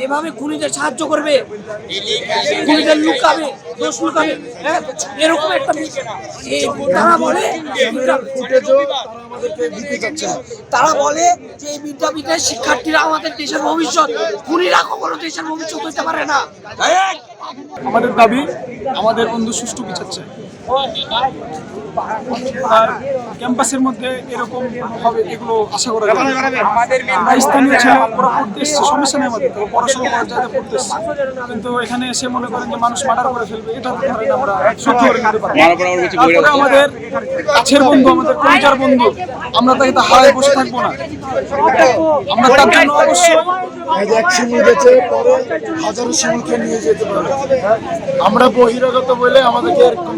এভাবে খুনিদের সাহায্য করবে, খুনিদের লুকাবে, দোষ লুকাবে, এরকম একটা তারা বলে তারা বলে যে এই বিদ্যাপীঠের শিক্ষার্থীরা আমাদের দেশের ভবিষ্যৎ, খুনিরা কখনো দেশের ভবিষ্যৎ হতে পারে না। আমাদের দাবি আমাদের বন্ধু সুষ্ঠু বিচার চাই। আর ক্যাম্পাসের মধ্যে এরকম হবে এগুলো আশা করা যায়। আমরা স্থানীয় ছেলে ওরা পড়তে এসছে, সমস্যা নেই আমাদের, পড়াশোনা করার জায়গায় পড়তে এসছে, কিন্তু এখানে এসে মনে করেন যে মানুষ মার্ডার করে ফেলবে, এটা তো ধরেন আমরা সহ্য করে নিতে পারি। তারপরে আমাদের কাছের বন্ধু, আমাদের কলিজার বন্ধু, আমরা তাকে তো হারায় বসে থাকবো না। আমরা তার জন্য অবশ্যই হাজারো শিমুলকে নিয়ে যেতে পারে। আমরা বহিরাগত বলে আমাদেরকে এরকম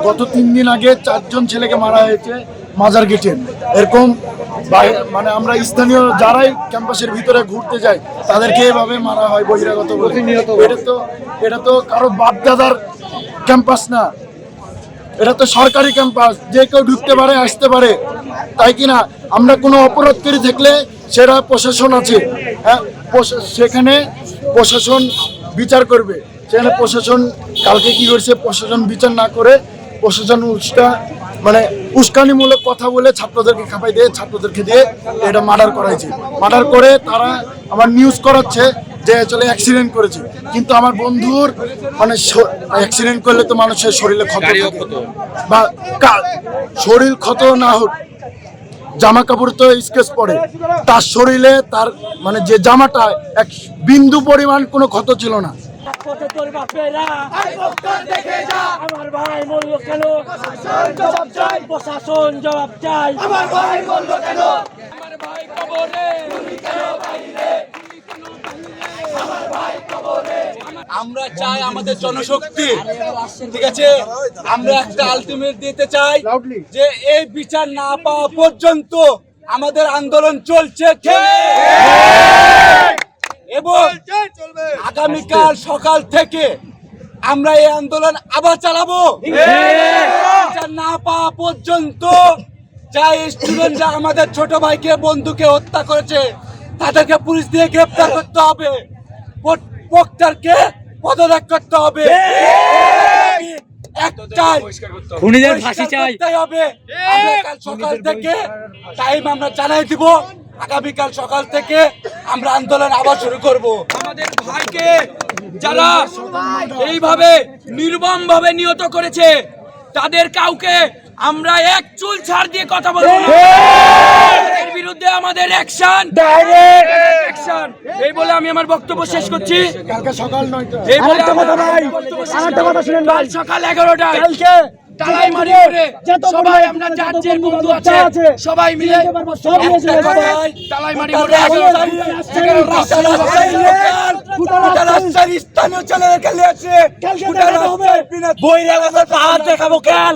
গত 3 দিন আগে 4 জন ছেলেকে মারা হয়েছে মাজার গেটে। এরকম মানে আমরা স্থানীয় যারাই ক্যাম্পাসের ভিতরে ঘুরতে যাই তাদেরকে এভাবে মারা হয় বহিরাগত বলে। এটা তো কারো বাপদাদার ক্যাম্পাস না, এটা তো সরকারি ক্যাম্পাস, যে কেউ ঢুকতে পারে, আসতে পারে, তাই কিনা? আমরা কোনো অপরাধকারী থাকলে সেটা প্রশাসন আছে, হ্যাঁ, সেখানে প্রশাসন বিচার করবে। সেখানে প্রশাসন কালকে কি করছে, প্রশাসন বিচার না করে প্রশাসন মানে উস্কানিমূলক কথা বলে ছাত্রদেরকে খাপাই দিয়ে, ছাত্রদেরকে দিয়ে এটা মার্ডার করাইছে। মার্ডার করে তারা আমার নিউজ করাচ্ছে যে চলে অ্যাক্সিডেন্ট করেছে, কিন্তু আমার বন্ধুর মানে অ্যাক্সিডেন্ট করলে তো মানুষের শরীরে ক্ষত বা শরীর ক্ষত না হোক, জামা কাপড় তো স্কেচ পড়ে, তার শরীরে তার মানে যে জামাটা এক বিন্দু পরিমাণ কোনো ক্ষত ছিল না। আমার ভাই বললো কেন, প্রশাসন জবাব চাই। আমার ভাই বললো কেন, আমার ভাই কবরে, আমরা চাই আমাদের জনশক্তি, ঠিক আছে, আমরা একটা আলটিমেট দিতে চাই যে এই বিচার না পাওয়া পর্যন্ত আমাদের আন্দোলন চলছে এবং আগামীকাল সকাল থেকে আমরা এই আন্দোলন আবার চালাবো বিচার না পাওয়া পর্যন্ত। যাই স্টুডেন্টরা আমাদের ছোট ভাইকে, বন্ধুকে হত্যা করেছে তাদেরকে পুলিশ দিয়ে গ্রেফতার করতে হবে, প্রক্টরকে পদত্যাগ করতে হবে, খুনিদের ফাঁসি চাই হবে। কাল সকাল থেকে টাইম আমরা জানাই দিব, আগামীকাল সকাল থেকে আমরা আন্দোলন আবার শুরু করব। আমাদের ভাইকে যারা এইভাবে নির্মম ভাবে নিহত করেছে তাদের কাউকে আমরা এক চুল ছাড় দিয়ে কথা বলবো না, এর বিরুদ্ধে আমাদের অ্যাকশন, ডাইরেক্ট অ্যাকশন। এই বলে আমি আমার বক্তব্য শেষ করছি। কালকে সকাল 9টা, এই বলে আরেকটা কথা শুনেন, কাল সকাল 11টায় কালকে টালাইমারি করে সবাই আমরা যার যে বন্ধু আছে সবাই মিলে টালাইমারি করে স্থানীয় ছেলেদেরকে নিয়ে আসে বহিরাগত পাহাড় দেখাবো কাল,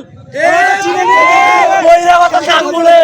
বহিরাগত কান বলে